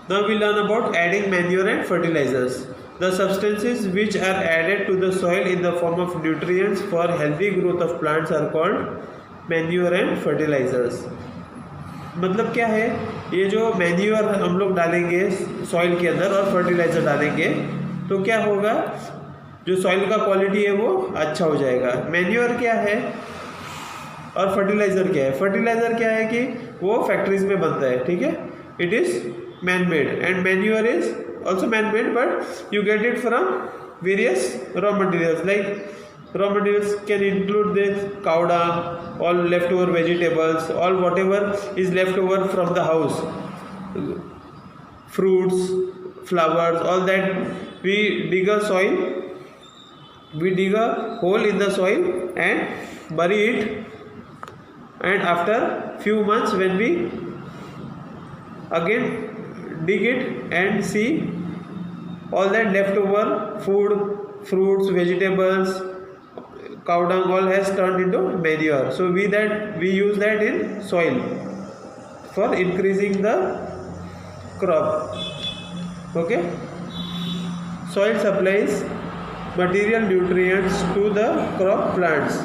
Now we learn about adding manure and fertilizers. The substances which are added to the soil in the form of nutrients for healthy growth of plants are called manure and fertilizers. मतलब क्या है, ये जो manure हम लोग डालेंगे soil के अंदर और फर्टिलाइज़र डालेंगे तो क्या होगा, जो सॉइल का क्वालिटी है वो अच्छा हो जाएगा. मैन्योर क्या है और फर्टिलाइज़र क्या है? फर्टिलाइज़र क्या है कि वो फैक्ट्रीज में बनता है, ठीक है. It is man made and manure is also man made, but you get it from various raw materials. Like raw materials can include this cow dung, all leftover vegetables, all whatever is left over from the house, fruits, flowers, all that. We dig a soil, we dig a hole in the soil and bury it, and after few months when we again dig it and see all that leftover food, fruits, vegetables, cow dung, all has turned into manure. So we use that in soil for increasing the crop. Okay, soil supplies material nutrients to the crop plants.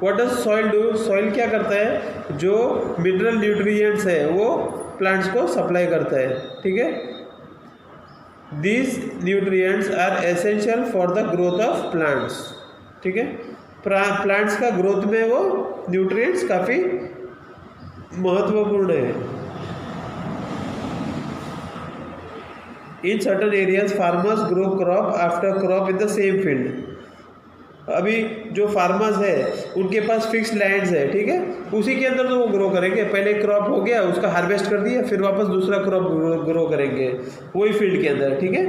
What does soil do? Soil क्या करता है, जो mineral nutrients है वो plants को supply करता है, ठीक है. These nutrients are essential for the growth of plants. ठीक है, प्लांट्स का ग्रोथ में वो न्यूट्रिएंट्स काफ़ी महत्वपूर्ण है. In certain areas farmers grow crop after crop in the same field. अभी जो फार्मर्स है उनके पास फिक्स लैंड्स है, ठीक है, उसी के अंदर तो वो ग्रो करेंगे. पहले क्रॉप हो गया, उसका हार्वेस्ट कर दिया, फिर वापस दूसरा क्रॉप ग्रो करेंगे वही फील्ड के अंदर, ठीक है.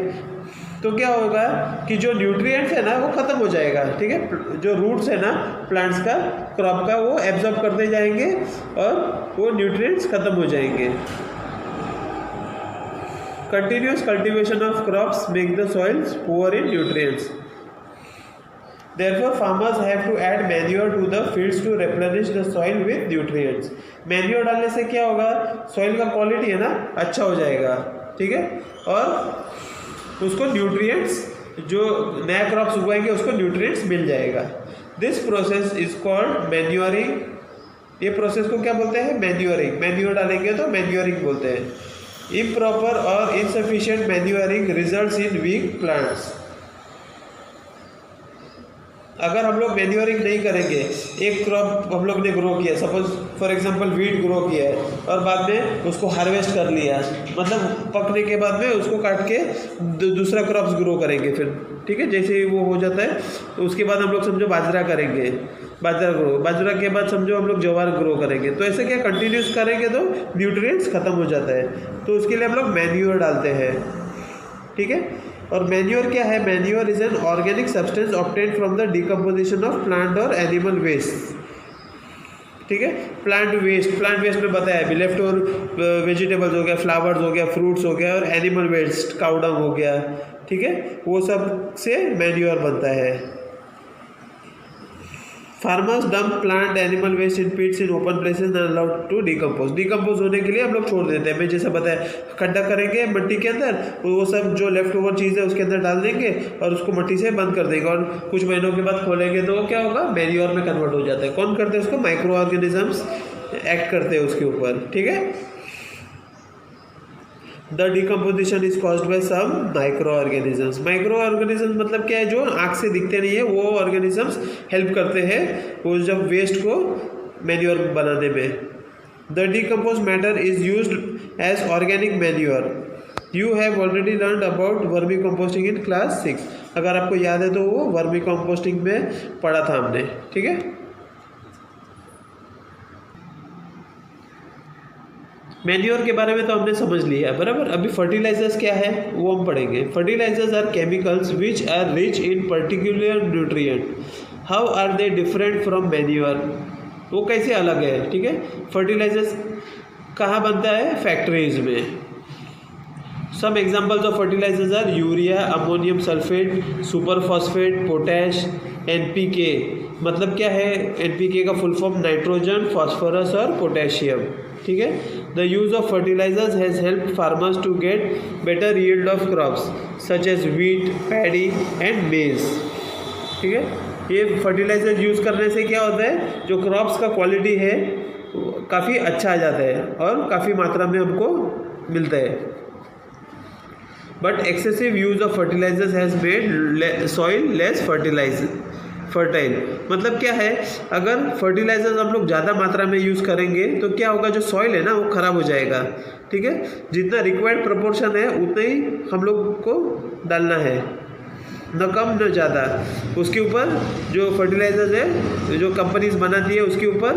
तो क्या होगा कि जो न्यूट्रिएंट्स है ना वो ख़त्म हो जाएगा, ठीक है. जो रूट्स है ना प्लांट्स का, क्रॉप का, वो एब्जॉर्ब करते जाएंगे और वो न्यूट्रिएंट्स ख़त्म हो जाएंगे. Continuous cultivation of crops make the soils poor in nutrients. Therefore, farmers have to add manure to the fields to replenish the soil with nutrients. Manure डालने से क्या होगा, सॉइल का क्वालिटी है ना अच्छा हो जाएगा, ठीक है, और उसको न्यूट्रिएंट्स, जो नया क्रॉप्स उगाएंगे उसको न्यूट्रिएंट्स मिल जाएगा. This process is called manuring. ये प्रोसेस को क्या बोलते हैं? मैन्योरिंग. मैन्योर डालेंगे तो मैन्योरिंग बोलते हैं. इम्प्रॉपर और insufficient manuring results in weak plants. अगर हम लोग मैन्योरिंग नहीं करेंगे, एक क्रॉप हम लोग ने ग्रो किया, suppose for example wheat grow किया है और बाद में उसको हार्वेस्ट कर लिया, मतलब पकने के बाद में उसको काट के दूसरा क्रॉप्स ग्रो करेंगे फिर, ठीक है. जैसे वो हो जाता है तो उसके बाद हम लोग समझो बाजरा करेंगे, बाजरा के बाद समझो हम लोग ज्वार ग्रो करेंगे. तो ऐसे क्या कंटिन्यूस करेंगे तो न्यूट्रिएंट्स ख़त्म हो जाता है, तो उसके लिए हम लोग मैन्योर डालते हैं, ठीक है. और मैन्योर क्या है? Manure is an organic substance obtained from the decomposition of plant और एनिमल वेस्ट, ठीक है. प्लांट वेस्ट में बताया अभी, लेफ्ट ओवर वेजिटेबल्स हो गया, फ्लावर्स हो गया, फ्रूट्स हो गया, और एनिमल वेस्ट काउ डंग हो गया, ठीक है, वो सब से मैन्योर बनता है. Farmers dump plant animal waste in pits in open places and allowed to decompose होने के लिए हम लोग छोड़ देते हैं. मैं जैसा बताया, खड्डा करेंगे मिट्टी के अंदर, वो सब जो लेफ्ट ओवर चीज़ है उसके अंदर डाल देंगे और उसको मिट्टी से बंद कर देंगे, और कुछ महीनों के बाद खोलेंगे तो वो क्या होगा, मैन्योर में कन्वर्ट हो जाता है. कौन करते हैं उसको? माइक्रो ऑर्गेनिजम्स एक्ट करते हैं उसके ऊपर, ठीक है. The decomposition is caused by some micro organisms. Micro organisms मतलब क्या है? जो आँख से दिखते नहीं है, वो ऑर्गेनिजम्स हेल्प करते हैं वो जब वेस्ट को मैन्योर बनाने में. The decompose matter is used as organic manure. You have already learn about vermicomposting in class 6. अगर आपको याद है तो वो वर्मी कंपोस्टिंग में पढ़ा था हमने, ठीक है. मैन्योर के बारे में तो हमने समझ लिया, बराबर. अभी फर्टिलाइजर्स क्या है वो हम पढ़ेंगे. Fertilisers are chemicals which are rich in particular nutrient. How are they different from manure? वो कैसे अलग है, ठीक है. फर्टिलाइजर्स कहाँ बनता है? फैक्ट्रीज में. Some examples of fertilisers are urea, ammonium sulphate, super phosphate, potash, NPK. मतलब क्या है? NPK का फुल फॉर्म नाइट्रोजन, फॉस्फोरस और पोटेशियम, ठीक है. The use of fertilizers has helped farmers to get better yield of crops such as wheat, paddy and maize. ठीक है, ये फर्टिलाइजर यूज़ करने से क्या होता है, जो क्रॉप्स का क्वालिटी है काफ़ी अच्छा आ जाता है और काफ़ी मात्रा में हमको मिलता है. But excessive use of fertilisers has made soil less fertile. मतलब क्या है, अगर फर्टिलाइजर्स हम लोग ज़्यादा मात्रा में यूज़ करेंगे तो क्या होगा, जो सॉइल है ना वो ख़राब हो जाएगा. ठीक है, जितना रिक्वायर्ड प्रोपोर्शन है उतना ही हम लोग को डालना है, न कम न ज़्यादा. उसके ऊपर जो फर्टिलाइजर्स है जो कंपनीज बनाती है उसके ऊपर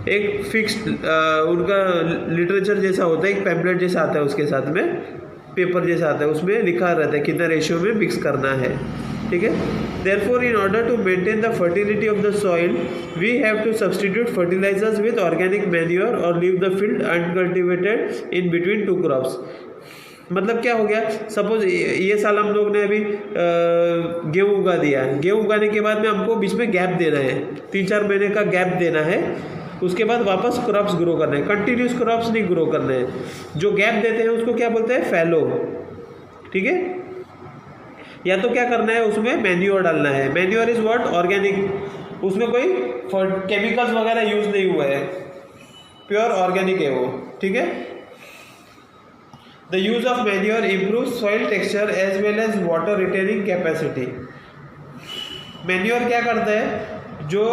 एक फिक्स्ड उनका लिटरेचर जैसा होता है, एक पैम्पलेट जैसा आता है, उसके साथ में पेपर जैसा आता है, उसमें लिखा रहता है कितना रेशियो में मिक्स करना है. ठीक है, therefore in order to maintain the fertility of the soil we have to substitute fertilizers with organic manure or leave the field uncultivated in between two crops. मतलब क्या हो गया, सपोज ये साल हम लोग ने अभी गेहूँ उगा दिया, गेहूँ उगाने के बाद में हमको बीच में गैप देना है, 3-4 महीने का गैप देना है. उसके बाद वापस क्रॉप्स ग्रो करना है, कंटिन्यूस क्रॉप्स नहीं ग्रो करना है. जो गैप देते हैं उसको क्या बोलते हैं, फैलो. ठीक है, या तो क्या करना है, उसमें मैन्योर डालना है. Manure is what, organic. उसमें कोई केमिकल्स वगैरह यूज नहीं हुआ है, प्योर ऑर्गेनिक है वो. ठीक है, the use of manure improve soil texture as well as water retaining capacity. Manure क्या करता है, जो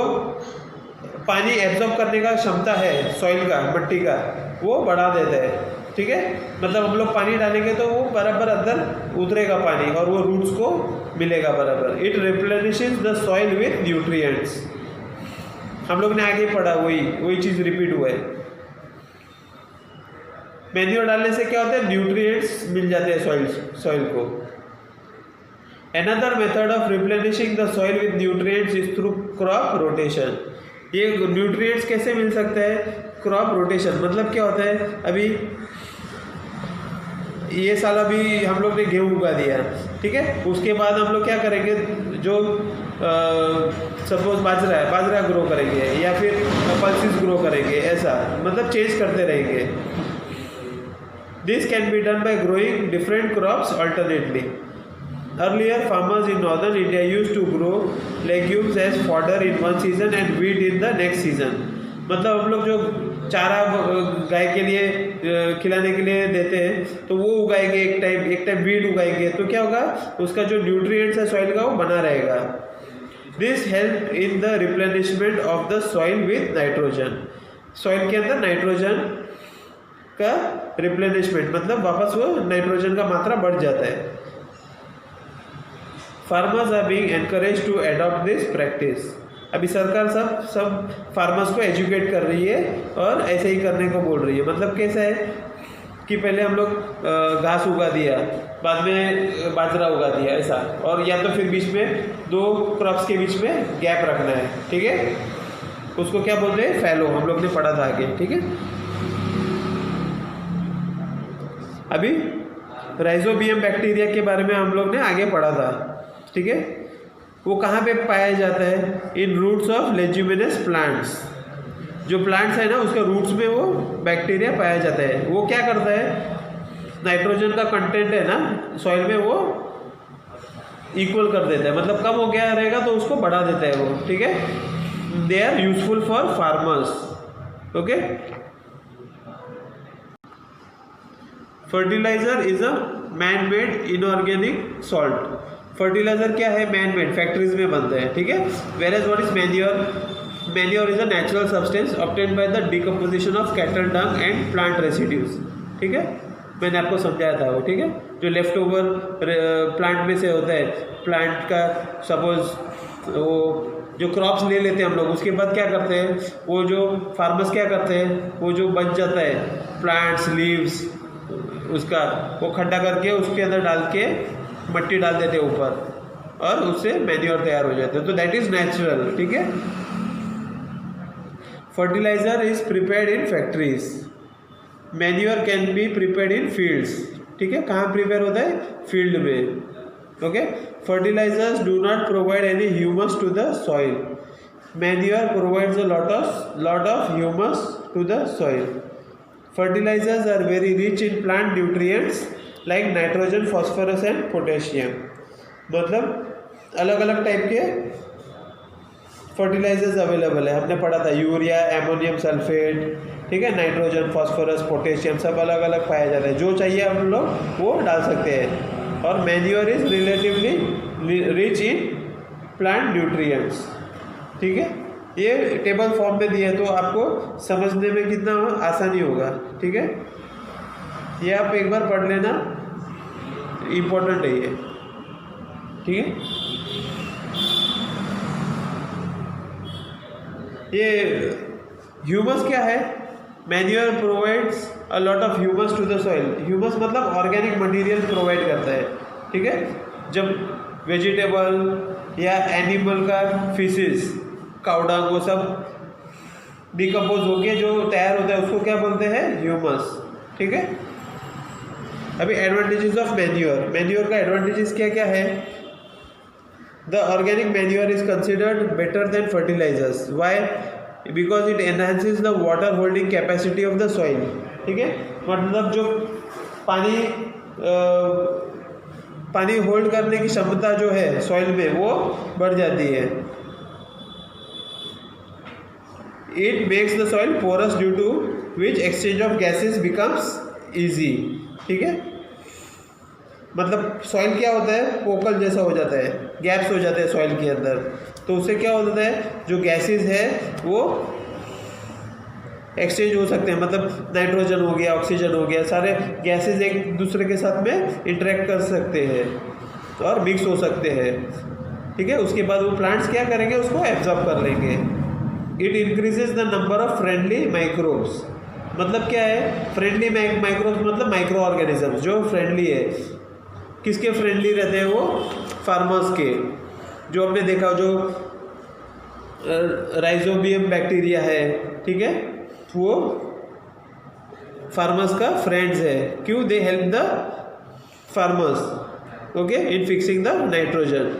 पानी एब्जॉर्ब करने का क्षमता है सॉइल का, मिट्टी का, वो बढ़ा देता है. ठीक है, मतलब हम लोग पानी डालेंगे तो वो बराबर अंदर उतरेगा पानी और वो रूट्स को मिलेगा बराबर. It replenishes the soil with nutrients. हम लोग ने आगे पढ़ा, वही चीज़ रिपीट हुआ है. मैन्योर डालने से क्या होता है, न्यूट्रिएंट्स मिल जाते हैं सॉइल को. Another method of replenishing the soil with nutrients is through crop rotation. ये न्यूट्रिएंट्स कैसे मिल सकता है, क्रॉप रोटेशन. मतलब क्या होता है, अभी ये साल अभी हम लोग ने गेहूँ उगा दिया. ठीक है, उसके बाद हम लोग क्या करेंगे, जो सपोज बाजरा ग्रो करेंगे या फिर पल्सेस ग्रो करेंगे, ऐसा मतलब चेंज करते रहेंगे. This can be done by growing different crops alternately. Earlier, farmers in northern India used to grow legumes as fodder in one season and wheat in the next season. मतलब हम लोग जो चारा गाय के लिए खिलाने के लिए देते हैं तो वो उगाएंगे एक टाइम वीट उगाएंगे, तो क्या होगा, उसका जो न्यूट्रिएंट्स है सॉइल का वो बना रहेगा. This help in the replenishment of the soil with nitrogen. Soil के अंदर नाइट्रोजन का रिप्लेनिशमेंट, मतलब वापस वो नाइट्रोजन का मात्रा बढ़ जाता है. Farmers are being encourage to adopt this practice. अभी सरकार सब फार्मर्स को एजुकेट कर रही है और ऐसे ही करने को बोल रही है. मतलब कैसा है कि पहले हम लोग घास उगा दिया, बाद में बाजरा उगा दिया, ऐसा, और या तो फिर बीच में 2 क्रॉप्स के बीच में गैप रखना है. ठीक है, उसको क्या बोलते हैं, फैलो. हम लोग ने पढ़ा था आगे. ठीक है, अभी राइजोबियम बैक्टीरिया के बारे में हम लोग ने आगे पढ़ा था. ठीक है, वो कहाँ पे पाया जाता है, इन रूट्स ऑफ लेज्यूमिनस प्लांट्स. जो प्लांट्स है ना उसका रूट्स में वो बैक्टीरिया पाया जाता है. वो क्या करता है, नाइट्रोजन का कंटेंट है ना सॉइल में वो इक्वल कर देता है, मतलब कम हो गया रहेगा तो उसको बढ़ा देता है वो. ठीक है, they are useful for farmers. Okay, fertiliser is a man made inorganic salt. Fertiliser क्या है, मैन मेड, फैक्ट्रीज में बनते हैं. ठीक है, whereas what is manure. Manure is a natural substance obtained by the decomposition of cattle dung and plant residues. ठीक है, मैंने आपको समझाया था वो. ठीक है, जो लेफ्ट ओवर प्लांट में से होता है, प्लांट का सपोज वो जो क्रॉप्स ले लेते हैं हम लोग, उसके बाद क्या करते हैं, वो जो फार्मर्स क्या करते हैं, वो जो बच जाता है प्लांट्स लीव्स, उसका वो खड्डा करके उसके अंदर डाल के मिट्टी डाल देते हैं ऊपर और उससे मैन्योर तैयार हो जाते हैं. तो दैट इज नेचुरल. ठीक है, fertiliser is prepared in factories. Manure can be prepared in fields. ठीक है, कहाँ प्रिपेयर होता है, फील्ड में. Okay, fertilisers do not provide any humus to the soil. Manure provides a lot of humus to the soil. Fertilisers are very rich in plant nutrients like nitrogen, phosphorus and potassium. मतलब अलग अलग type के fertilisers available है, हमने पढ़ा था urea, ammonium sulphate, ठीक है, नाइट्रोजन, फॉस्फोरस, पोटेशियम, सब अलग अलग पाया जाता है। जो चाहिए हम लोग वो डाल सकते हैं। और manure is relatively rich in plant nutrients, ठीक है। ये टेबल फॉर्म में दिए तो आपको समझने में कितना आसानी होगा, ठीक है। ये आप एक बार पढ़ लेना, इम्पोर्टेंट है ये, ठीक है। ये ह्यूमस क्या है? Manure provides a lot of humus to the soil. Humus मतलब ऑर्गेनिक मटेरियल प्रोवाइड करता है, ठीक है। जब वेजिटेबल या एनिमल का फिशेस, काउडंग, वो सब डिकम्पोज होके जो तैयार होता है उसको क्या बोलते हैं? ह्यूमस, ठीक है। अभी एडवांटेजेस ऑफ मैन्योर। मैन्योर का एडवांटेजेस क्या क्या है? The organic manure is considered better than fertilizers. Why? Because it enhances the water holding capacity of the soil. ठीक है, मतलब जो पानी होल्ड करने की क्षमता जो है सॉइल में वो बढ़ जाती है। It makes the soil porous due to which exchange of gases becomes easy. ठीक है, मतलब सॉइल क्या होता है? पोकल जैसा हो जाता है, गैप्स हो जाते हैं सॉइल के अंदर, तो उससे क्या होता है? जो गैसेस है वो एक्सचेंज हो सकते हैं, मतलब नाइट्रोजन हो गया, ऑक्सीजन हो गया, सारे गैसेस एक दूसरे के साथ में इंटरेक्ट कर सकते हैं और मिक्स हो सकते हैं, ठीक है। उसके बाद वो प्लांट्स क्या करेंगे? उसको एब्जॉर्ब कर लेंगे। It increases the number of friendly microbes. मतलब क्या है फ्रेंडली माइक्रोब्स? मतलब माइक्रो ऑर्गेनिज्म जो फ्रेंडली है। किसके फ्रेंडली रहते हैं? वो फार्मर्स के। जो हमने देखा, जो राइजोबियम बैक्टीरिया है, ठीक है, वो फार्मर्स का फ्रेंड्स है। क्यों? They help the farmers, okay, in fixing the nitrogen.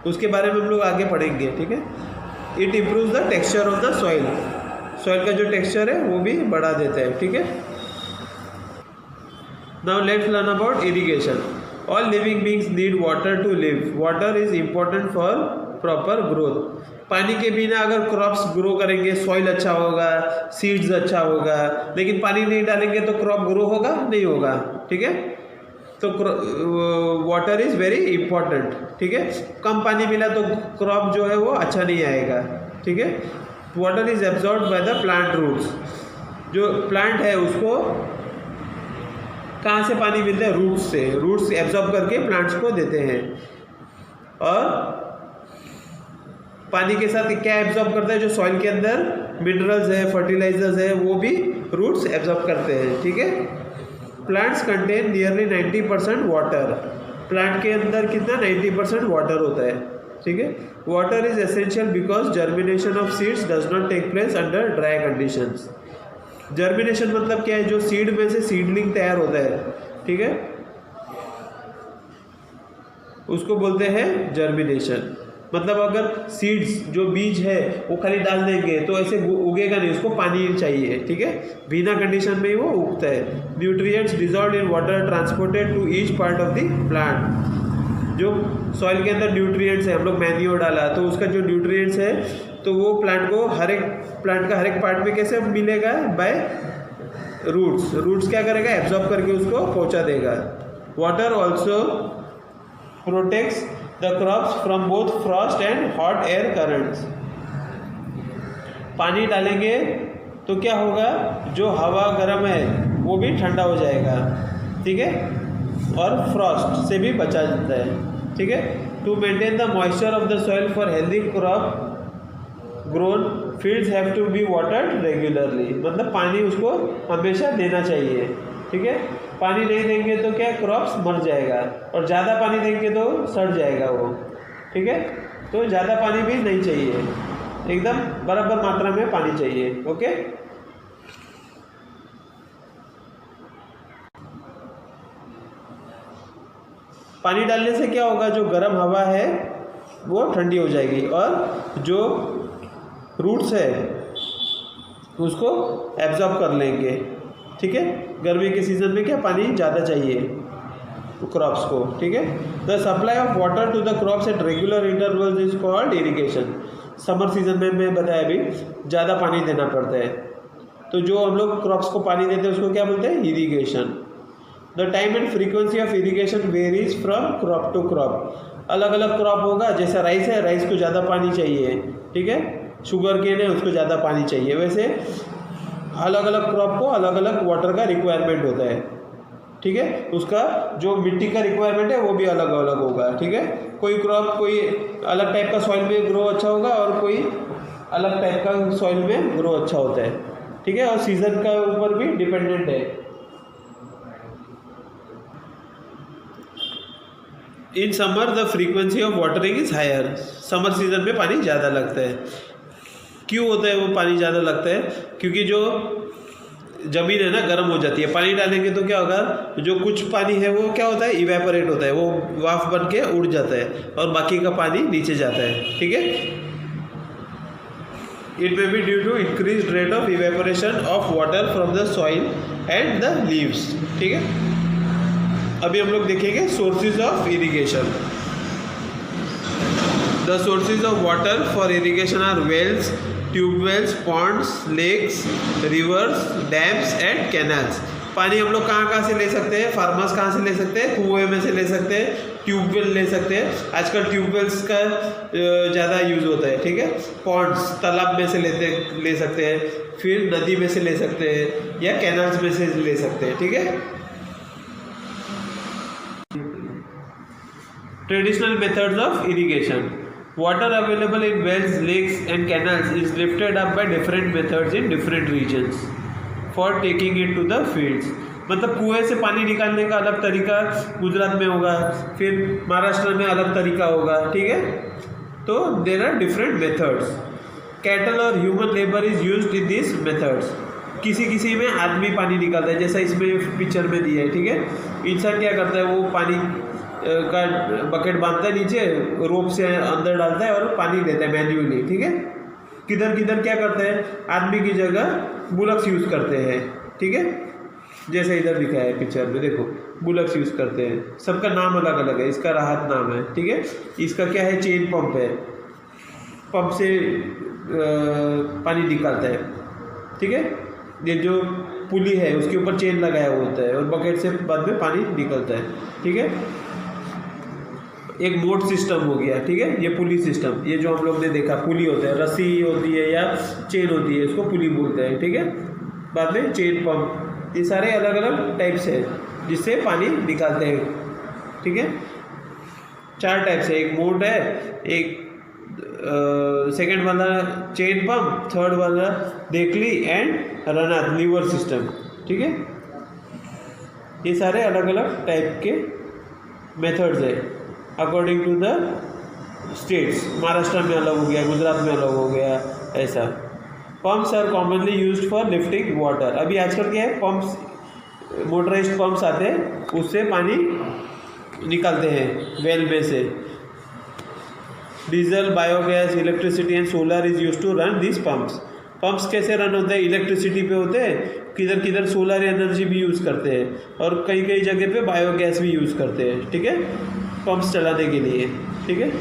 उसके बारे में हम लोग आगे पढ़ेंगे, ठीक है। It improves the texture of the soil. Soil का जो टेक्सचर है वो भी बढ़ा देता है, ठीक है। Now let's learn about irrigation. All living beings need water to live. Water is important for proper growth. पानी के बिना अगर क्रॉप्स ग्रो करेंगे, सॉइल अच्छा होगा, सीड्स अच्छा होगा, लेकिन पानी नहीं डालेंगे तो क्रॉप ग्रो होगा? नहीं होगा, ठीक है। तो वाटर इज़ वेरी इम्पॉर्टेंट, ठीक है। कम पानी मिला तो क्रॉप जो है वो अच्छा नहीं आएगा, ठीक है। Water is absorbed by the plant roots. जो प्लांट है उसको कहाँ से पानी मिलता है? रूट्स से। रूट्स एब्जॉर्ब करके प्लांट्स को देते हैं। और पानी के साथ क्या एब्जॉर्ब करता है? जो सॉइल के अंदर मिनरल्स है, फर्टिलाइजर्स है, वो भी रूट्स एब्जॉर्ब करते हैं, ठीक है। Plants contain nearly 90% water. Plant के अंदर कितना? 90% वाटर होता है, ठीक है। Water is essential because germination of seeds does not take place under dry conditions. Germination मतलब क्या है? जो सीड में से सीडलिंग तैयार होता है, ठीक है, उसको बोलते हैं जर्मिनेशन। मतलब अगर सीड्स जो बीज है वो खाली डाल देंगे तो ऐसे उगेगा नहीं, उसको पानी चाहिए, ठीक है। बिना कंडीशन में ही वो उगता है। Nutrients dissolved in water transported to each part of the plant. जो सॉइल के अंदर न्यूट्रिएंट्स है, हम लोग मैन्योर डाला तो उसका जो न्यूट्रिएंट्स है तो वो प्लांट को प्लांट का हर एक पार्ट में कैसे मिलेगा? By roots. रूट्स क्या करेगा? एब्जॉर्ब करके उसको पहुंचा देगा। Water also protects the crops from both Frost and hot air currents. पानी डालेंगे तो क्या होगा? जो हवा गर्म है वो भी ठंडा हो जाएगा, ठीक है, और फ्रॉस्ट से भी बचा जाता है, ठीक है। To maintain the moisture of the soil for healthy crop grown fields have to be watered regularly. मतलब पानी उसको हमेशा देना चाहिए, ठीक है। पानी नहीं देंगे तो क्या? क्रॉप्स मर जाएगा। और ज़्यादा पानी देंगे तो सड़ जाएगा वो, ठीक है। तो ज़्यादा पानी भी नहीं चाहिए, एकदम बराबर मात्रा में पानी चाहिए, ओके। पानी डालने से क्या होगा? जो गर्म हवा है वो ठंडी हो जाएगी और जो रूट्स है उसको एब्जॉर्ब कर लेंगे, ठीक है, गर्मी के सीज़न में क्या पानी ज़्यादा चाहिए क्रॉप्स को, ठीक है। The supply of water to the crops at regular intervals is called irrigation. Summer season में मैं बताया अभी ज़्यादा पानी देना पड़ता है, तो जो हम लोग क्रॉप्स को पानी देते हैं उसको क्या बोलते हैं, irrigation. The time and frequency of irrigation varies from crop to crop. अलग अलग क्रॉप होगा, जैसा राइस है, राइस को ज़्यादा पानी चाहिए, ठीक है। शुगर केन है, उसको ज़्यादा पानी चाहिए। वैसे अलग अलग क्रॉप को अलग अलग वाटर का रिक्वायरमेंट होता है, ठीक है। उसका जो मिट्टी का रिक्वायरमेंट है वो भी अलग अलग होगा, ठीक है। कोई क्रॉप कोई अलग टाइप का सॉइल में ग्रो अच्छा होगा और कोई अलग टाइप का सॉइल में ग्रो अच्छा होता है, ठीक है। और सीजन का ऊपर भी डिपेंडेंट है। In summer the frequency of watering is higher. Summer season में पानी ज़्यादा लगता है। क्यों होता है वो पानी ज़्यादा लगता है, क्योंकि जो ज़मीन है ना गर्म हो जाती है। पानी डालेंगे तो क्या होगा, जो कुछ पानी है वो क्या होता है, इवेपोरेट होता है, वो वाफ बन के उड़ जाता है और बाकी का पानी नीचे जाता है, ठीक है। It may be due to increase rate of evaporation of water from the soil and the leaves, ठीक है। अभी हम लोग देखेंगे sources of irrigation. The sources of water for irrigation are wells, tubewells, ponds, lakes, rivers, dams and canals. पानी हम लोग कहाँ कहाँ से ले सकते हैं, फार्मर्स कहाँ से ले सकते हैं, कुएं में से ले सकते हैं, ट्यूबवेल ले सकते हैं। आजकल ट्यूबवेल्स का ज़्यादा यूज़ होता है, ठीक है। पॉन्ड्स तालाब में से ले सकते हैं, फिर नदी में से ले सकते हैं या कैनाल्स में से ले सकते हैं, ठीक है। Traditional methods of irrigation. Water available in wells, lakes and canals is lifted up by different methods in different regions for taking it to the fields. मतलब कुएं से पानी निकालने का अलग तरीका गुजरात में होगा, फिर महाराष्ट्र में अलग तरीका होगा, ठीक है। तो there are different methods. Cattle और human labour is used in this methods. किसी किसी में आदमी पानी निकालता है, जैसा इसमें पिक्चर में दिया है, ठीक है। इंसान क्या करता है, वो पानी का बकेट बांधता है नीचे, रोप से अंदर डालता है और पानी देता है मैन्युअली, ठीक है। किधर किधर क्या करते हैं, आदमी की जगह बुलक्स यूज़ करते हैं, ठीक है। जैसे इधर दिखा है पिक्चर में, देखो बुलक्स यूज़ करते हैं। सबका नाम अलग अलग है, इसका राहत नाम है, ठीक है। इसका क्या है, चेन पंप है, पंप से पानी निकालता है, ठीक है। ये जो पुली है उसके ऊपर चेन लगाया हुआ होता है और बकेट से बाद में पानी निकलता है, ठीक है। एक मोट सिस्टम हो गया, ठीक है। ये पुली सिस्टम, ये जो हम लोग ने देखा पुली होता है, रस्सी होती है या चेन होती है, इसको पुली बोलते हैं, ठीक है। बाद में चेन पंप, ये सारे अलग अलग टाइप्स है जिससे पानी निकालते हैं, ठीक है। 4 टाइप्स है, एक मोट है, एक सेकंड वाला चेन पंप, थर्ड वाला देखली एंड रनात लीवर सिस्टम, ठीक है। ये सारे अलग अलग टाइप के मेथड्स है according to the states. Maharashtra में अलग हो गया, गुजरात में अलग हो गया, ऐसा। Pumps are commonly used for lifting water. अभी आजकल क्या है, पंप्स, मोटराइज्ड पंप्स आते हैं, उससे पानी निकालते हैं वेल में से। Diesel, biogas, electricity and solar is used to run this pumps. Pumps कैसे रन होते हैं, इलेक्ट्रिसिटी पे होते हैं, किधर किधर सोलर एनर्जी भी यूज़ करते हैं और कई कई जगह पे बायोगैस भी यूज़ करते हैं, ठीक है, पंप्स चलाने के लिए, ठीक है।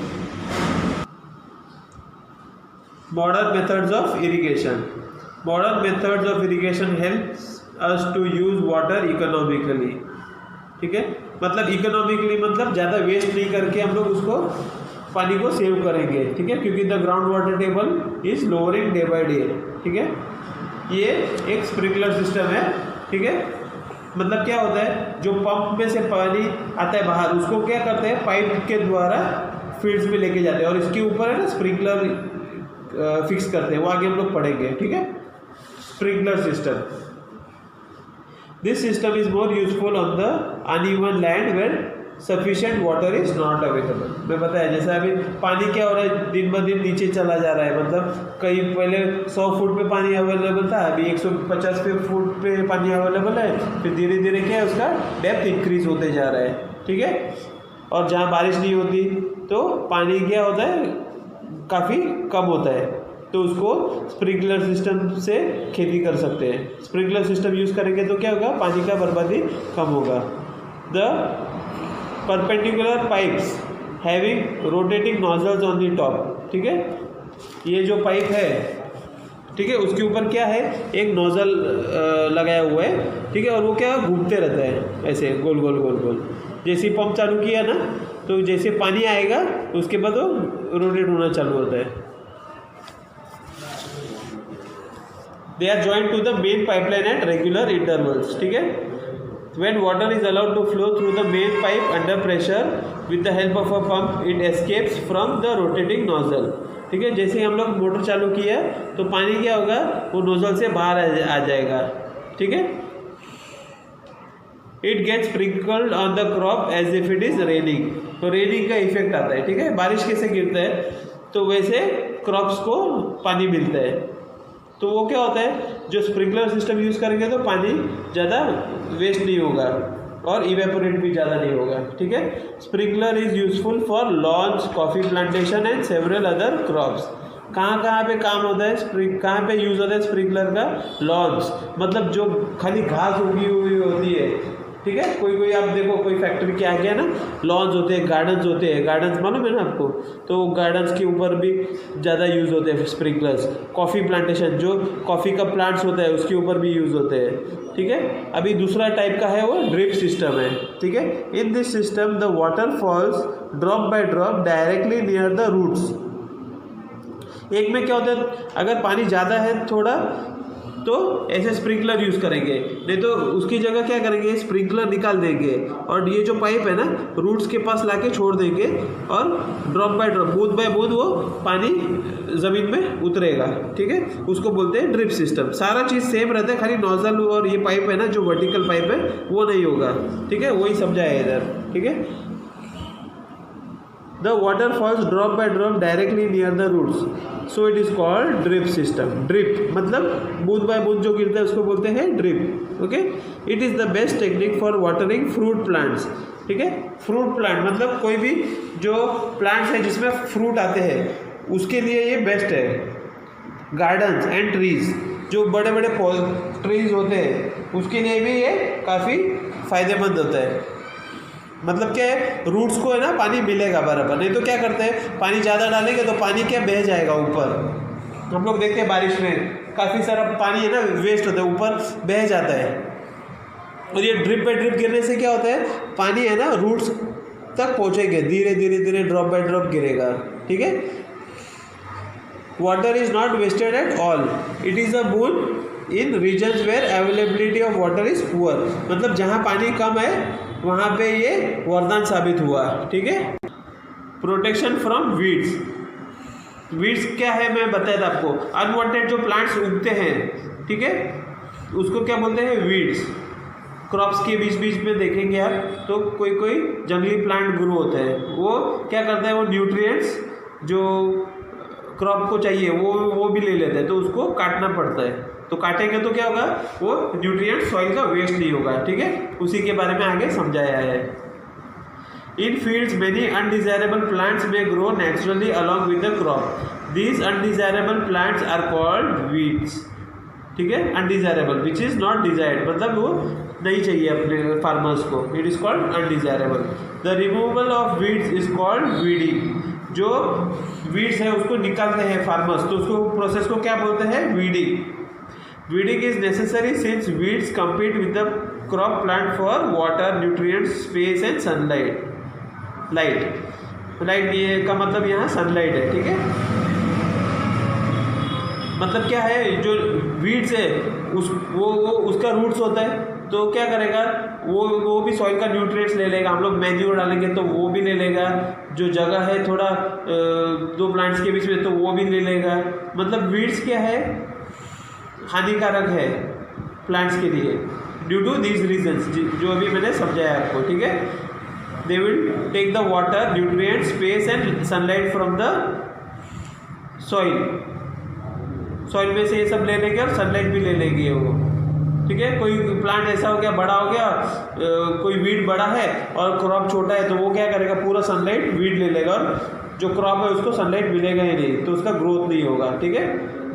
Modern methods of irrigation. Modern methods of irrigation helps us to use water economically, ठीक है। मतलब इकोनॉमिकली मतलब ज़्यादा वेस्ट नहीं करके हम लोग उसको पानी को सेव करेंगे, ठीक है, क्योंकि the ground water table is lowering day by day, ठीक है। ये एक स्प्रिंकलर सिस्टम है, ठीक है। मतलब क्या होता है, जो पंप में से पानी आता है बाहर, उसको क्या करते हैं, पाइप के द्वारा फील्ड्स में लेके जाते हैं और इसके ऊपर है ना स्प्रिंकलर फिक्स करते हैं, वो आगे हम लोग पढ़ेंगे, ठीक है। Sprinkler system, this system is more useful on the uneven land where sufficient water is not available. मैं बताया जैसे अभी पानी क्या हो रहा है, दिन ब दिन नीचे चला जा रहा है। मतलब कहीं पहले 100 फुट पे पानी अवेलेबल था, अभी 150 फुट पे पानी अवेलेबल है, फिर धीरे धीरे क्या है, उसका डेप्थ इंक्रीज होते जा रहा है, ठीक है। और जहाँ बारिश नहीं होती तो पानी क्या होता है, काफ़ी कम होता है, तो उसको स्प्रिंकलर सिस्टम से खेती कर सकते हैं। स्प्रिंकलर सिस्टम यूज़ करेंगे तो क्या होगा, पानी का बर्बादी कम होगा। The perpendicular pipes having rotating nozzles on the top, ठीक है, ये जो पाइप है, ठीक है, उसके ऊपर क्या है, एक नोजल लगाया हुआ है, ठीक है, और वो क्या घूमते रहता है ऐसे गोल गोल गोल गोल। जैसे पंप चालू किया ना, तो जैसे पानी आएगा उसके बाद वो रोटेट होना चालू होता है। They are joint to the main pipeline at regular intervals, ठीक है। When water is allowed to flow through the main pipe under pressure with the help of a pump, it escapes from the rotating nozzle, ठीक है। जैसे हम लोग motor चालू किया तो पानी क्या होगा, वो नोजल से बाहर आ जाएगा, ठीक है। It gets sprinkled on the crop as if it is raining, तो रेनिंग का इफेक्ट आता है, ठीक है। बारिश कैसे गिरता है तो वैसे क्रॉप्स को पानी मिलता है। तो वो क्या होता है, जो स्प्रिंकलर सिस्टम यूज़ करेंगे तो पानी ज़्यादा वेस्ट नहीं होगा और इवेपोरेट भी ज़्यादा नहीं होगा, ठीक है। Sprinkler is useful for lawns, coffee plantation and several other crops. कहाँ पे काम होता है, कहाँ पे यूज़ होता है स्प्रिंकलर का, लॉन्स, मतलब जो खाली घास उगी हुई होती है, ठीक है। कोई आप देखो, कोई फैक्ट्री के आगे है ना, लॉन्स होते हैं, गार्डन्स होते हैं, गार्डन्स मालूम है ना आपको, तो गार्डन्स के ऊपर भी ज़्यादा यूज़ होते हैं स्प्रिंकलर्स। कॉफ़ी प्लांटेशन, जो कॉफ़ी का प्लांट्स होता है उसके ऊपर भी यूज़ होते हैं, ठीक है। अभी दूसरा टाइप का है वो ड्रिप सिस्टम है, ठीक है। In this system the water falls drop by drop directly near the roots. एक में क्या होता है, अगर पानी ज़्यादा है थोड़ा तो ऐसे स्प्रिंकलर यूज़ करेंगे, नहीं तो उसकी जगह क्या करेंगे, स्प्रिंकलर निकाल देंगे और ये जो पाइप है ना रूट्स के पास लाके छोड़ देंगे और ड्रॉप बाय ड्रॉप, बूंद बाय बूंद वो पानी ज़मीन में उतरेगा, ठीक है। उसको बोलते हैं ड्रिप सिस्टम। सारा चीज़ सेम रहता है, खाली नोजल और ये पाइप है ना जो वर्टिकल पाइप है वो नहीं होगा, ठीक है, वही समझाया इधर, ठीक है। The water falls drop by drop directly near the roots, so it is called drip system. Drip मतलब बूंद बाय बूंद जो गिरता है उसको बोलते हैं drip, okay. It is the best technique for watering fruit plants, ठीक है। फ्रूट प्लांट मतलब कोई भी जो प्लांट्स है जिसमें फ्रूट आते हैं उसके लिए ये बेस्ट है। गार्डन्स एंड ट्रीज, जो बड़े बड़े ट्रीज होते हैं उसके लिए भी ये काफ़ी फायदेमंद होता है। मतलब क्या है, रूट्स को है ना पानी मिलेगा बराबर, नहीं तो क्या करते हैं, पानी ज़्यादा डालेंगे तो पानी क्या बह जाएगा ऊपर। हम लोग देखते हैं बारिश में काफ़ी सारा पानी है ना वेस्ट होता है, ऊपर बह जाता है। और ये ड्रिप बाय ड्रिप गिरने से क्या होता है, पानी है ना रूट्स तक पहुँचेंगे, धीरे धीरे धीरे ड्रॉप बाय ड्रॉप गिरेगा, ठीक है। Water is not wasted at all, it is a boon in regions where availability of water is poor, मतलब जहाँ पानी कम है वहाँ पे ये वरदान साबित हुआ, ठीक है। प्रोटेक्शन फ्रॉम वीड्स, वीड्स क्या है मैं बताया था आपको, अनवांटेड जो प्लांट्स उगते हैं, ठीक है, उसको क्या बोलते हैं, वीड्स। क्रॉप्स के बीच बीच में देखेंगे आप तो कोई जंगली प्लांट ग्रो होता है, वो क्या करता है, वो न्यूट्रिएंट्स जो क्रॉप को चाहिए वो भी ले लेते हैं, तो उसको काटना पड़ता है। तो काटेंगे तो क्या होगा, वो न्यूट्रिएंट सॉइल का वेस्ट नहीं होगा, ठीक है। उसी के बारे में आगे समझाया है। In fields many undesirable plants may grow naturally along with the crop, these undesirable plants are called weeds, ठीक है। Undesirable which is not desired, मतलब वो नहीं चाहिए अपने फार्मर्स को, it is called undesirable. The removal of weeds is called weeding, जो weeds है उसको निकालते हैं फार्मर्स, तो उसको प्रोसेस को क्या बोलते हैं, weeding. Weeding is necessary since weeds compete with the crop plant for water, nutrients, space and sunlight. Light ये का मतलब यहाँ सनलाइट है, ठीक है। मतलब क्या है, जो वीड्स है वो उसका रूट्स होता है, तो क्या करेगा, वो भी सॉइल का न्यूट्रिएंट्स ले लेगा। हम लोग मैन्योर डालेंगे तो वो भी ले लेगा, जो जगह है थोड़ा दो प्लांट्स के बीच में तो वो भी ले लेगा। मतलब वीड्स क्या है, हानिकारक है प्लांट्स के लिए ड्यू टू दीज रीजन्स, जो अभी मैंने समझाया आपको, ठीक है। They will take the water, nutrient, space and sunlight from the soil में से ये सब ले लेंगे और सनलाइट भी ले लेंगे वो, ठीक है। कोई प्लांट ऐसा हो गया, बड़ा हो गया, कोई वीड बड़ा है और क्रॉप छोटा है, तो वो क्या करेगा, पूरा सनलाइट वीड ले लेगा और जो क्रॉप है उसको सनलाइट मिलेगा ही नहीं, तो उसका ग्रोथ नहीं होगा, ठीक है।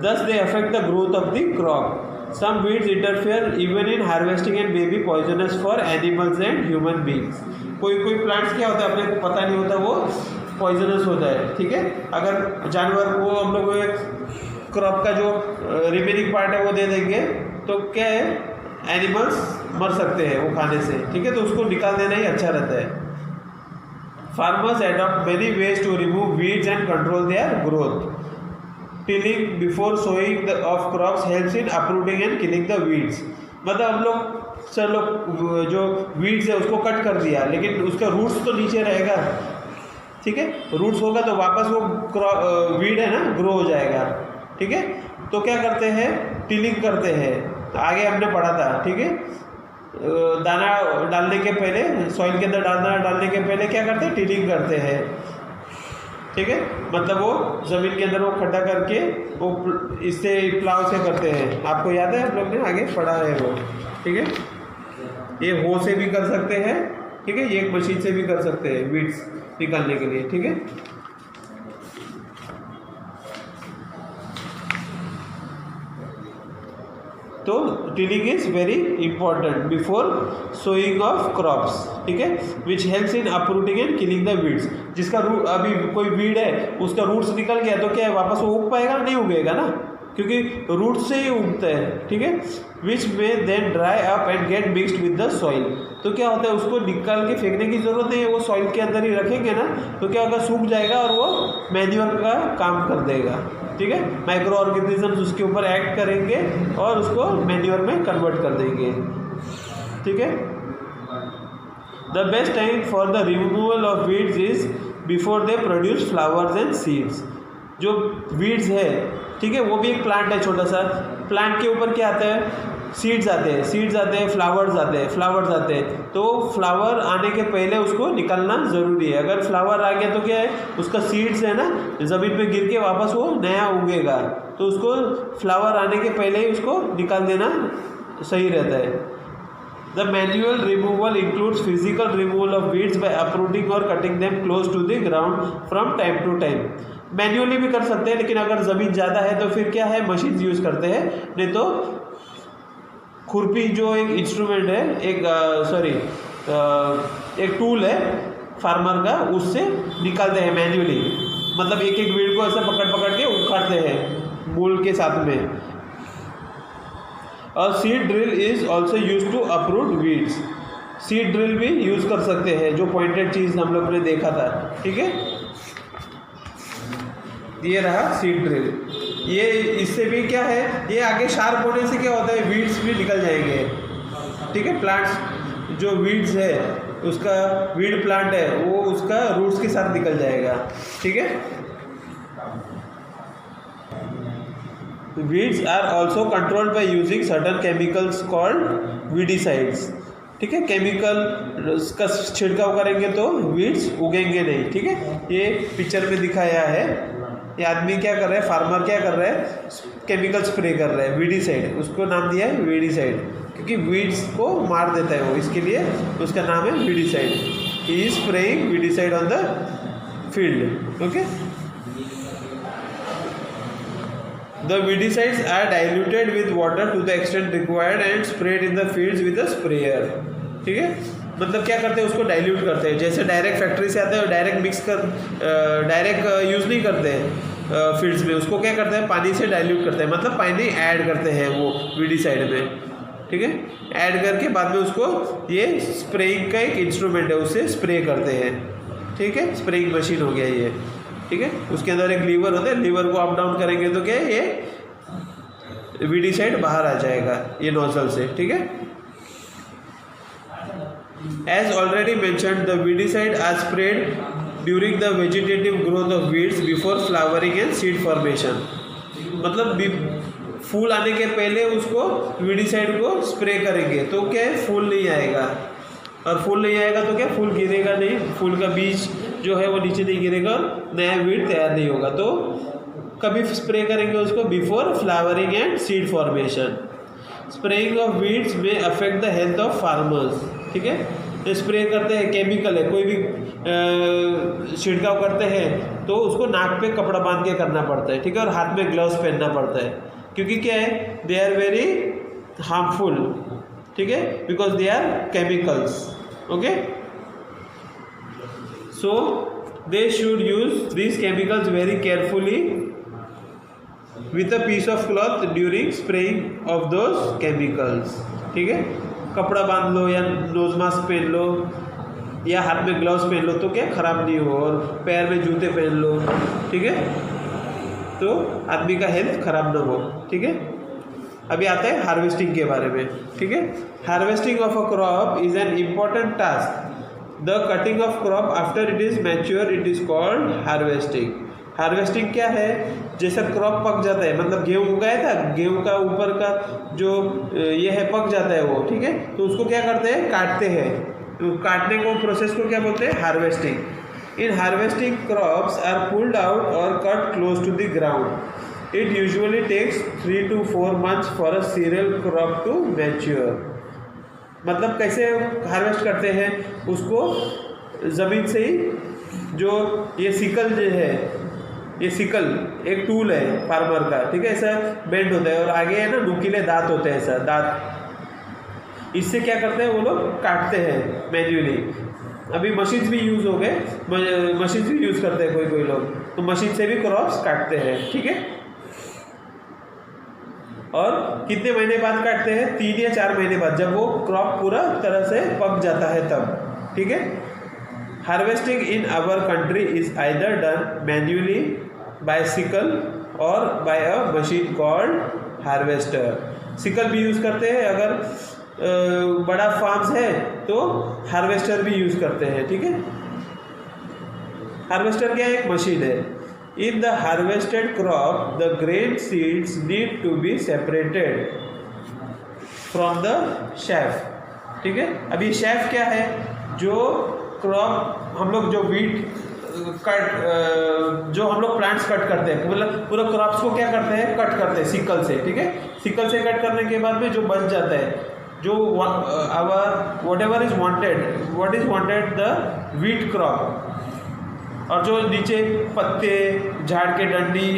Thus they affect the growth of the crop. Some weeds interfere even in harvesting and may be poisonous for animals and human beings. कोई कोई प्लांट्स क्या होता है अपने को पता नहीं होता वो पॉइजनस होता है, ठीक है। अगर जानवर वो हम लोग क्रॉप का जो रिमेनिंग पार्ट है वो दे देंगे तो क्या है, एनिमल्स मर सकते हैं वो खाने से, ठीक है। तो उसको निकाल देना ही अच्छा रहता है। Farmers adopt many ways to remove weeds and control their growth. Tilling before sowing of crops helps in uprooting and killing the weeds. मतलब हम लोग चलो जो वीड्स है उसको कट कर दिया, लेकिन उसका रूट्स तो नीचे रहेगा, ठीक है। रूट्स होगा तो वापस वो वीड है ना ग्रो हो जाएगा, ठीक है। तो क्या करते हैं, टिलिंग करते हैं, आगे हमने पढ़ा था, ठीक है। दाना डालने के पहले, सॉइल के अंदर दाना डालने के पहले क्या करते हैं, टिलिंग करते हैं, ठीक है। मतलब वो ज़मीन के अंदर वो खड्डा करके वो इससे प्लाव से करते हैं। आपको याद है, आप लोग ने आगे पढ़ा है वो, ठीक है। ये हो से भी कर सकते हैं, ठीक है। ये एक मशीन से भी कर सकते हैं वीड्स निकालने के लिए, ठीक है। तो tilling is very important before sowing of crops, ठीक है, which helps in uprooting and killing the weeds. जिसका रूट, अभी कोई वीड है उसका रूट्स निकल गया तो क्या है, वापस वो उग पाएगा, नहीं उगेगा ना, क्योंकि रूट से ही उगता है, ठीक है। Which may then dry up and get mixed with the soil. तो क्या होता है, उसको निकाल के फेंकने की जरूरत नहीं है, वो सॉइल के अंदर ही रखेंगे ना, तो क्या होगा, सूख जाएगा और वो मैन्योर का काम कर देगा, ठीक है। माइक्रो ऑर्गेनिजम्स उसके ऊपर एक्ट करेंगे और उसको मैन्योर में कन्वर्ट कर देंगे, ठीक है। The best time for the removal of weeds is before they produce flowers and seeds. जो वीड्स है, ठीक है, वो भी एक प्लांट है, छोटा सा प्लांट के ऊपर क्या आता है, सीड्स आते हैं, सीड्स आते हैं, फ्लावर्स आते हैं, फ्लावर्स आते हैं। तो फ्लावर आने के पहले उसको निकालना ज़रूरी है। अगर फ्लावर आ गया तो क्या है, उसका सीड्स है ना ज़मीन पे गिर के वापस वो नया उगेगा, तो उसको फ्लावर आने के पहले ही उसको निकाल देना सही रहता है। The manual removal includes physical removal of weeds by uprooting और cutting them close to the ground from time to time. Manually भी कर सकते हैं, लेकिन अगर ज़मीन ज़्यादा है तो फिर क्या है, मशीन यूज़ करते हैं, नहीं तो खुरपी जो एक इंस्ट्रूमेंट है, एक टूल है फार्मर का, उससे निकालते हैं मैन्युअली। मतलब एक एक वीड को ऐसे पकड़ पकड़ के उखाड़ते हैं मूल के साथ में। और seed drill is also use to uproot weeds. Seed drill भी यूज़ कर सकते हैं, जो पॉइंटेड चीज़ हम लोग ने देखा था, ठीक है। ये रहा सीड ड्रिल। ये इससे भी क्या है, ये आगे शार्प होने से क्या होता है, वीड्स भी निकल जाएंगे, ठीक है। प्लांट्स जो वीड्स है, उसका वीड प्लांट है वो उसका रूट्स के साथ निकल जाएगा, ठीक है। Weeds are also controlled by using certain chemicals called weedicides, ठीक है। केमिकल का छिड़काव करेंगे तो वीड्स उगेंगे नहीं, ठीक है। ये पिक्चर में दिखाया है, ये आदमी क्या कर रहा है, फार्मर क्या कर रहा है, केमिकल स्प्रे कर रहा है, वीडिसाइड, उसको नाम दिया है वीडिसाइड, क्योंकि वीड्स को मार देता है वो, इसके लिए उसका नाम है weedicide. He is spraying weedicide on the field, okay. The weedicides are diluted with water to the extent required and sprayed in the fields with a sprayer, ठीक है। मतलब क्या करते हैं, उसको डाइल्यूट करते हैं, जैसे डायरेक्ट फैक्ट्री से आते हैं डायरेक्ट मिक्स कर, डायरेक्ट यूज़ नहीं करते हैं फील्ड्स में, उसको क्या करते हैं, पानी से डाइल्यूट करते हैं, मतलब पानी ऐड करते हैं वो वीडिसाइड में, ठीक है। ऐड करके बाद में उसको, ये स्प्रेइंग का एक इंस्ट्रूमेंट है, उससे स्प्रे करते हैं, ठीक है। स्प्रेइंग मशीन हो गया ये, ठीक है। उसके अंदर एक लीवर होता है, लीवर को अप डाउन करेंगे तो क्या है, ये वीडिसाइड बाहर आ जाएगा ये नोजल से, ठीक है। As already mentioned, the weedicides are sprayed during the vegetative growth of weeds before flowering and seed formation. मतलब फूल आने के पहले उसको वीडिसाइड को स्प्रे करेंगे तो क्या है, फूल नहीं आएगा, और फूल नहीं आएगा तो क्या, फूल गिरेगा नहीं, फूल का बीज जो है वो नीचे नहीं गिरेगा, नया वीड तैयार नहीं होगा। तो कभी स्प्रे करेंगे उसको before flowering and seed formation. Spraying of weeds में affect the health of farmers, ठीक है। स्प्रे करते हैं, केमिकल है, कोई भी छिड़काव करते हैं तो उसको नाक पे कपड़ा बांध के करना पड़ता है, ठीक है, और हाथ में ग्लव्स पहनना पड़ता है, क्योंकि क्या है, दे आर वेरी हार्मफुल, ठीक है, because they are chemicals, okay. So they should use this chemicals very carefully with a piece of cloth during spraying of those chemicals, ठीक है। कपड़ा बांध लो या नोज मास्क पहन लो या हाथ में ग्लव्स पहन लो तो क्या खराब नहीं हो, और पैर में जूते पहन लो, ठीक है, तो आदमी का हेल्थ खराब ना हो, ठीक है। अभी आता है हार्वेस्टिंग के बारे में, ठीक है। Harvesting of a crop is an important task. The cutting of crop after it is mature it is called harvesting. Harvesting क्या है, जैसा क्रॉप पक जाता है, मतलब गेहूँ उगाया था, गेहूँ का ऊपर का जो ये है पक जाता है वो, ठीक है, तो उसको क्या करते हैं, काटते हैं, तो काटने को प्रोसेस को क्या बोलते हैं, harvesting. In harvesting crops are pulled out और cut close to the ground. It usually takes 3 to 4 months for a cereal crop to mature. मतलब कैसे हार्वेस्ट करते हैं, उसको ज़मीन से ही, जो ये सिकल जो है, ये सिकल एक टूल है फार्मर का, ठीक है, ऐसा बेंड होता है और आगे है ना नुकीले दांत होते हैं, ऐसा दांत, इससे क्या करते हैं वो लोग काटते हैं मैन्युअली। अभी मशीन्स भी यूज़ हो गए, मशीन्स भी यूज़ करते हैं कोई लोग, तो मशीन से भी क्रॉप्स काटते हैं, ठीक है। और कितने महीने बाद काटते हैं, 3 या 4 महीने बाद, जब वो क्रॉप पूरा तरह से पक जाता है तब, ठीक है। Harvesting in our country is either done manually by sickle or by a machine called harvester. Sickle भी यूज़ करते हैं, अगर बड़ा फार्म्स है तो हार्वेस्टर भी यूज़ करते हैं, ठीक है। हार्वेस्टर क्या एक मशीन है। In the harvested crop, the grain seeds need to be separated from the chaff, ठीक है। अभी chaff क्या है, जो क्रॉप हम लोग जो वीट कट, जो हम लोग प्लांट्स कट करते हैं, मतलब पूरा क्रॉप्स को क्या करते हैं, कट करते हैं सिकल से, ठीक है। सिकल से कट करने के बाद में जो बच जाता है, जो our whatever is wanted, what is wanted the wheat crop, और जो नीचे पत्ते, झाड़ के डंडी,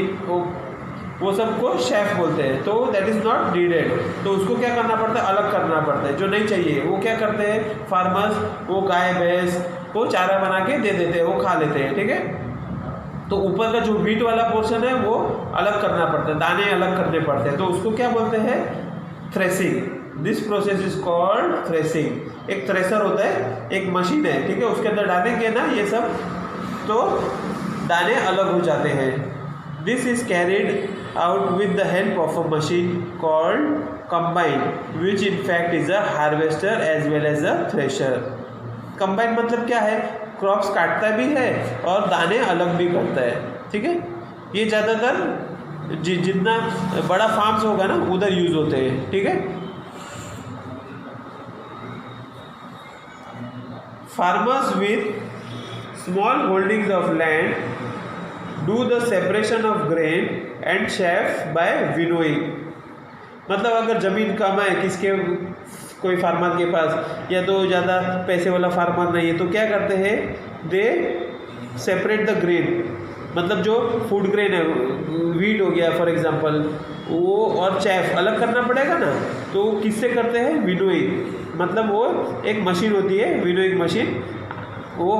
वो सबको शेफ बोलते हैं, तो दैट इज़ नॉट नीडेड, तो उसको क्या करना पड़ता है, अलग करना पड़ता है, जो नहीं चाहिए वो क्या करते हैं फार्मर्स, वो गाय भैंस को चारा बना के दे देते हैं, वो खा लेते हैं, ठीक है। तो ऊपर का जो वीट वाला पोर्शन है वो अलग करना पड़ता है, दाने अलग करने पड़ते हैं, तो उसको क्या बोलते हैं, threshing. This process is called threshing. एक थ्रेसर होता है, एक मशीन है, ठीक है, उसके अंदर डालेंगे ना ये सब, तो दाने अलग हो जाते हैं। This is carried out with the help of a machine called combine, which in fact is a harvester as well as a thresher. combine मतलब क्या है, क्रॉप्स काटता भी है और दाने अलग भी करता है, ठीक है। ये ज़्यादातर जितना बड़ा फार्म्स होगा ना उधर यूज़ होते हैं, ठीक है। Farmers with small holdings of land do the separation of grain and chaff by winnowing। मतलब अगर ज़मीन कम है किसके, कोई फार्मर के पास, या तो ज़्यादा पैसे वाला फार्मर नहीं है, तो क्या करते हैं, दे सेपरेट द ग्रेन, मतलब जो फूड ग्रेन है, वीट हो गया फॉर एग्जांपल, वो और चैफ अलग करना पड़ेगा ना, तो किससे करते हैं, विनोइंग। मतलब वो एक मशीन होती है विनोइंग मशीन, वो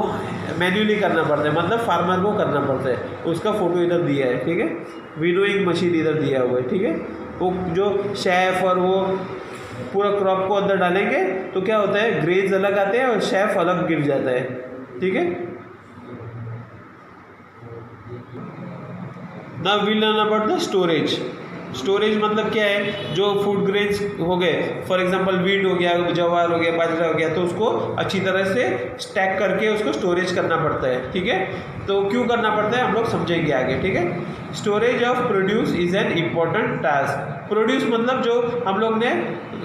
मैन्युअली करना पड़ता है, मतलब फार्मर को करना पड़ता है। उसका फोटो इधर दिया है, ठीक है, विनोइंग मशीन इधर दिया हुआ है, ठीक है। वो जो शेफ और वो पूरा क्रॉप को अंदर डालेंगे तो क्या होता है, ग्रेन्स अलग आते हैं और शेफ अलग गिर जाता है, ठीक है। Now we learn about the storage. Storage मतलब क्या है, जो फूड ग्रेन्स हो गए, फॉर एग्जांपल वीट हो गया, ज्वार हो गया, बाजरा हो गया, तो उसको अच्छी तरह से स्टैक करके उसको स्टोरेज करना पड़ता है, ठीक है। तो क्यों करना पड़ता है हम लोग समझेंगे आगे, ठीक है। Storage of produce is an important task. Produce मतलब जो हम लोग ने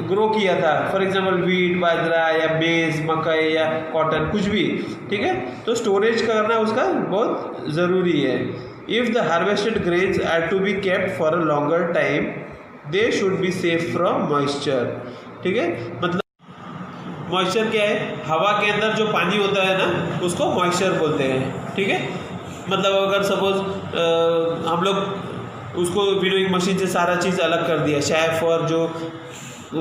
ग्रो किया था, फॉर एग्जांपल वीट, बाजरा या मेज, मकई या कॉटन, कुछ भी, ठीक है, तो स्टोरेज करना उसका बहुत ज़रूरी है। If the harvested grains are to be kept for a longer time, they should be safe from moisture, ठीक है। मतलब मॉइस्चर क्या है, हवा के अंदर जो पानी होता है ना उसको मॉइस्चर बोलते हैं, ठीक है। मतलब अगर सपोज हम लोग उसको विनोइंग मशीन से सारा चीज़ अलग कर दिया, शेफ और जो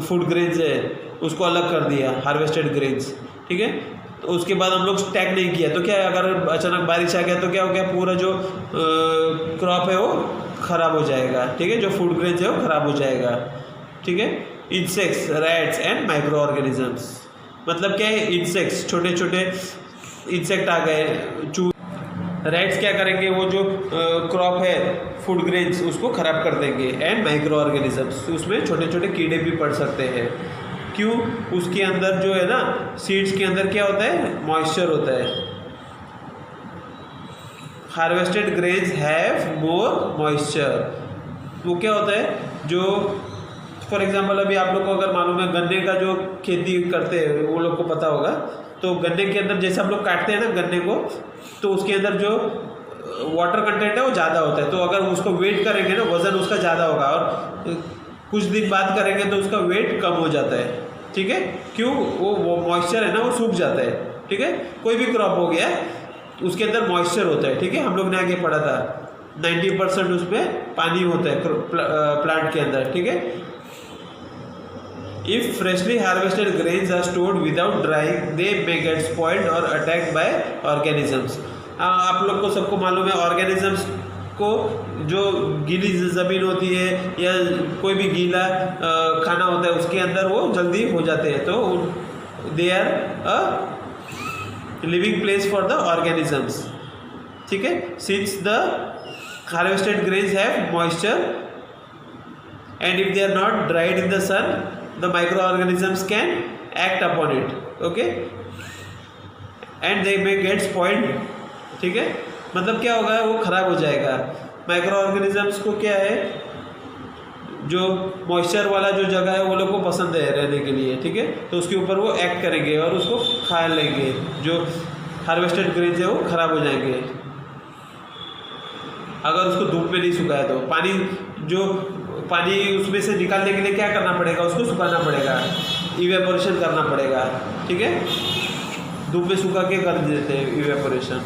फूड ग्रेन्स है उसको अलग कर दिया, हार्वेस्टेड ग्रेन्स, ठीक है। तो उसके बाद हम लोग स्टैक नहीं किया तो क्या है, अगर अचानक बारिश आ गया तो क्या हो गया, पूरा जो क्रॉप है वो ख़राब हो जाएगा, ठीक है, जो फूड ग्रेन्स है वो ख़राब हो जाएगा, ठीक है। Insects, rats and micro organisms, मतलब क्या है, इंसेक्ट्स छोटे छोटे इंसेक्ट आ गए, रैट्स क्या करेंगे, वो जो क्रॉप है फूड ग्रेन्स उसको ख़राब कर देंगे, एंड माइक्रो ऑर्गेनिजम्स, उसमें छोटे छोटे कीड़े भी पड़ सकते हैं। क्यों, उसके अंदर जो है ना सीड्स के अंदर क्या होता है, मॉइस्चर होता है। Harvested grains have more moisture, वो क्या होता है, जो फॉर एग्जांपल अभी आप लोग को अगर मालूम है, गन्ने का जो खेती करते हैं वो लोग को पता होगा, तो गन्ने के अंदर जैसे हम लोग काटते हैं ना गन्ने को, तो उसके अंदर जो वाटर कंटेंट है वो ज़्यादा होता है, तो अगर उसको वेट करेंगे ना वज़न उसका ज़्यादा होगा, और कुछ दिन बाद करेंगे तो उसका वेट कम हो जाता है, ठीक है। क्यों, वो मॉइस्चर है ना वो सूख जाता है, ठीक है। कोई भी क्रॉप हो गया उसके अंदर मॉइस्चर होता है, ठीक है, हम लोग ने आगे पढ़ा था 90% उसमें पानी होता है प्लांट के अंदर, ठीक है। If freshly harvested grains are stored without drying, they may get spoiled or attacked by organisms. आप लोग को सबको मालूम है, ऑर्गेनिजम्स को जो गीली ज़मीन होती है या कोई भी गीला खाना होता है उसके अंदर वो जल्दी हो जाते हैं, तो they are a living place for the organisms, ठीक है। Since the harvested grains have moisture and if they are not dried in the sun, the microorganisms can act upon it, okay, and they may get spoiled, ठीक है। मतलब क्या होगा, वो ख़राब हो जाएगा। माइक्रो ऑर्गेनिजम्स को क्या है, जो मॉइस्चर वाला जो जगह है वो लोग को पसंद है रहने के लिए, ठीक है, तो उसके ऊपर वो एक्ट करेंगे और उसको खा लेंगे, जो हार्वेस्टेड ग्रेन्स है वो ख़राब हो जाएंगे अगर उसको धूप में नहीं सुखाया तो। पानी उसमें से निकालने के लिए क्या करना पड़ेगा, उसको सुखाना पड़ेगा, इवेपोरेशन करना पड़ेगा, ठीक है, धूप में सुखा के कर देते हैं evaporation.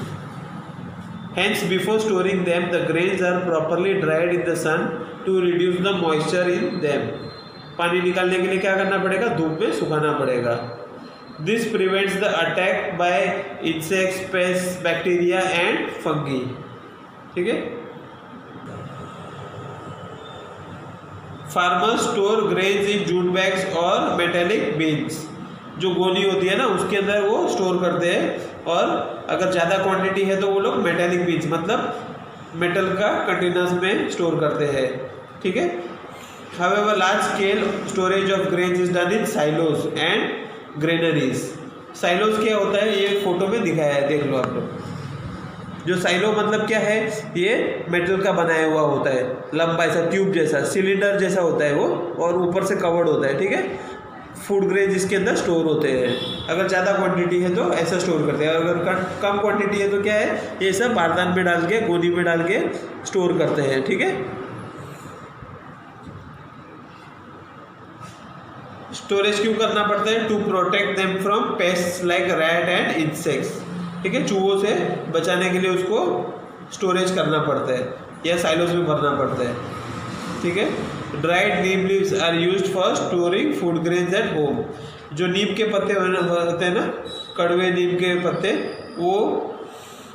Hence before storing them the grains are properly dried in the sun to reduce the moisture in them. पानी निकालने के लिए क्या करना पड़ेगा, धूप में सुखाना पड़ेगा। This prevents the attack by insects, pests, bacteria and fungi, ठीक है। Farmers store grains in jute bags और मेटेलिक बीन्स, जो गोनी होती है ना उसके अंदर वो स्टोर करते हैं, और अगर ज़्यादा क्वांटिटी है तो वो लोग मेटेलिक बीन्स मतलब मेटल का कंटेनर्स में स्टोर करते हैं, ठीक है। However large scale storage of grains is done in silos and granaries. Silos क्या होता है, ये फोटो में दिखाया है, देख लो आप लोग। जो साइलो मतलब क्या है, ये मेटल का बनाया हुआ होता है, लंबा ऐसा ट्यूब जैसा सिलेंडर जैसा होता है वो, और ऊपर से कवर्ड होता है, ठीक है। फूड ग्रेन जिसके अंदर स्टोर होते हैं, अगर ज़्यादा क्वांटिटी है तो ऐसा स्टोर करते हैं, अगर कम क्वांटिटी है तो क्या है, ये सब बारदान में डाल के गोनी में डाल के स्टोर करते हैं, ठीक है। स्टोरेज क्यों करना पड़ता है, to protect them from pests like rat and insects, ठीक है, चूहों से बचाने के लिए उसको स्टोरेज करना पड़ता है या साइलोज में भरना पड़ता है, ठीक है। Dried neem leaves are used for storing food grains at home. जो नीम के पत्ते होते हैं ना, कड़वे नीम के पत्ते, वो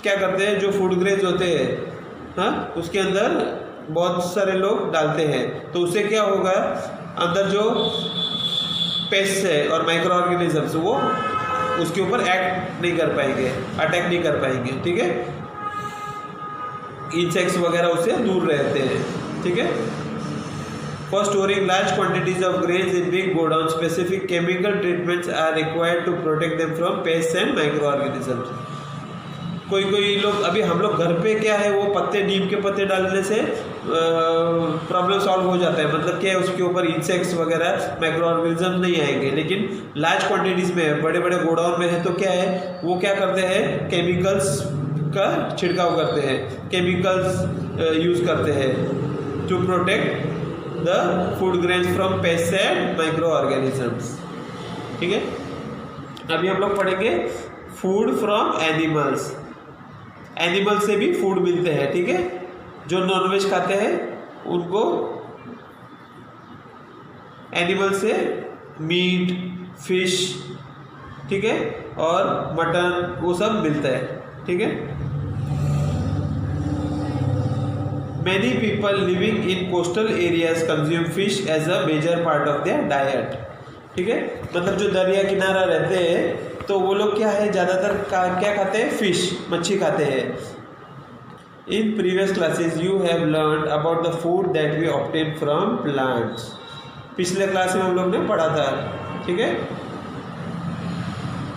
क्या करते हैं, जो फूड ग्रेन्स होते हैं हाँ उसके अंदर बहुत सारे लोग डालते हैं, तो उससे क्या होगा, अंदर जो पेस्ट है और माइक्रो ऑर्गेनिजम्स वो उसके ऊपर एक्ट नहीं कर पाएंगे, अटैक नहीं कर पाएंगे, ठीक है। इंसेक्ट्स वगैरह उससे दूर रहते हैं, ठीक है। For storing large quantities of grains in big godown specific chemical treatments are required to protect them from pests and micro organisms. कोई लोग, अभी हम लोग घर पे क्या है, वो पत्ते नीम के पत्ते डालने से प्रॉब्लम सॉल्व हो जाता है, मतलब क्या है, उसके ऊपर इंसेक्ट्स वगैरह माइक्रो ऑर्गेनिज्म नहीं आएंगे। लेकिन लार्ज क्वांटिटीज़ में है, बड़े बड़े गोडाउन में है, तो क्या है, वो क्या करते हैं, केमिकल्स का छिड़काव करते हैं, केमिकल्स यूज़ करते हैं to protect the food grains from pests and micro organisms, ठीक है। अभी हम लोग पढ़ेंगे फूड फ्रॉम एनिमल्स। एनिमल से भी फूड मिलते हैं, ठीक है। जो नॉनवेज खाते हैं उनको एनिमल से मीट, फिश, ठीक है, और मटन वो सब मिलता है, ठीक है। Many people living in coastal areas consume fish as a major part of their diet, ठीक है। मतलब जो दरिया किनारा रहते हैं तो वो लोग क्या है ज़्यादातर क्या खाते हैं, फिश, मच्छी खाते हैं। In previous classes you have learned about the food that we obtain from plants। पिछले क्लास में हम लोग ने पढ़ा था, ठीक है।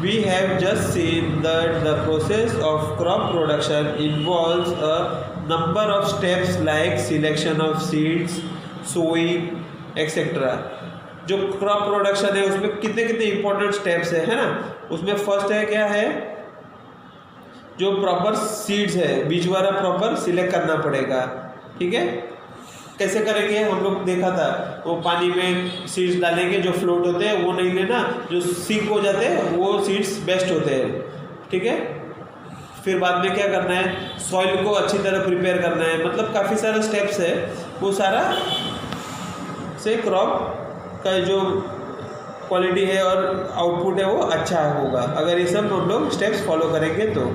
We have just seen that the process of crop production involves a number of steps like selection of seeds, sowing, etc. जो क्रॉप प्रोडक्शन है उसमें कितने कितने इंपॉर्टेंट स्टेप्स है ना। उसमें फर्स्ट है क्या है, जो प्रॉपर सीड्स है, बीज वाला प्रॉपर सिलेक्ट करना पड़ेगा, ठीक है। कैसे करेंगे हम लोग देखा था, वो पानी में सीड्स डालेंगे, जो फ्लोट होते हैं वो नहीं लेना, जो सिंक हो जाते हैं वो सीड्स बेस्ट होते हैं, ठीक है। फिर बाद में क्या करना है, सॉइल को अच्छी तरह प्रिपेयर करना है, मतलब काफ़ी सारे स्टेप्स है, वो सारा से क्रॉप का जो क्वालिटी है और आउटपुट है वो अच्छा होगा अगर ये सब हम लोग स्टेप्स फॉलो करेंगे तो।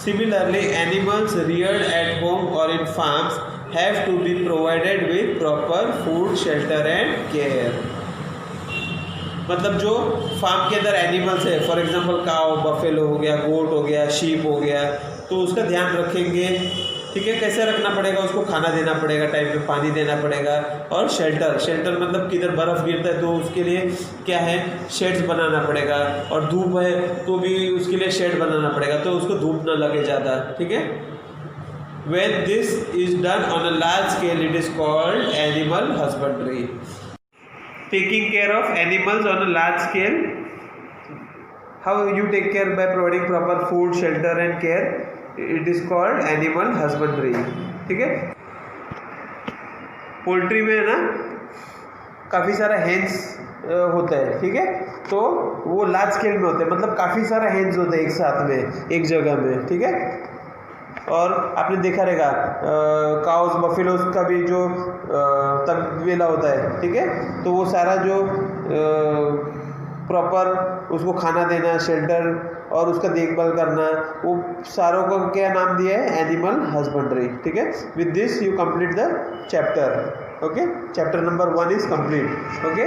Similarly animals reared at home और in farms have to be provided with proper food, shelter and care। मतलब जो फार्म के अंदर एनिमल्स है, फॉर एग्जांपल काउ, बफेलो हो गया, गोट हो गया, शीप हो गया, तो उसका ध्यान रखेंगे, ठीक है। कैसे रखना पड़ेगा, उसको खाना देना पड़ेगा, टाइम पे पानी देना पड़ेगा, और शेल्टर मतलब किधर बर्फ़ गिरता है तो उसके लिए क्या है, शेड्स बनाना पड़ेगा, और धूप है तो भी उसके लिए शेड बनाना पड़ेगा तो उसको धूप ना लगे ज़्यादा, ठीक है। When this is done on a large scale, it is called animal husbandry। Taking care of animals on a large scale, how you take care by providing proper food, shelter and care, it is called animal husbandry, ठीक है। Poultry में ना काफ़ी सारा hence होता है, ठीक है, तो वो लार्ज स्केल में होते हैं, मतलब काफ़ी सारा हेंस होते हैं एक साथ में, एक जगह में, ठीक है। और आपने देखा रहेगा काउस, बफेलोस का भी जो तबेला होता है, ठीक है, तो वो सारा जो प्रॉपर उसको खाना देना, शेल्टर और उसका देखभाल करना, वो सारों को क्या नाम दिया है, एनिमल हस्बेंड्री, ठीक है। With this you complete the chapter, okay. Chapter number 1 is complete, okay.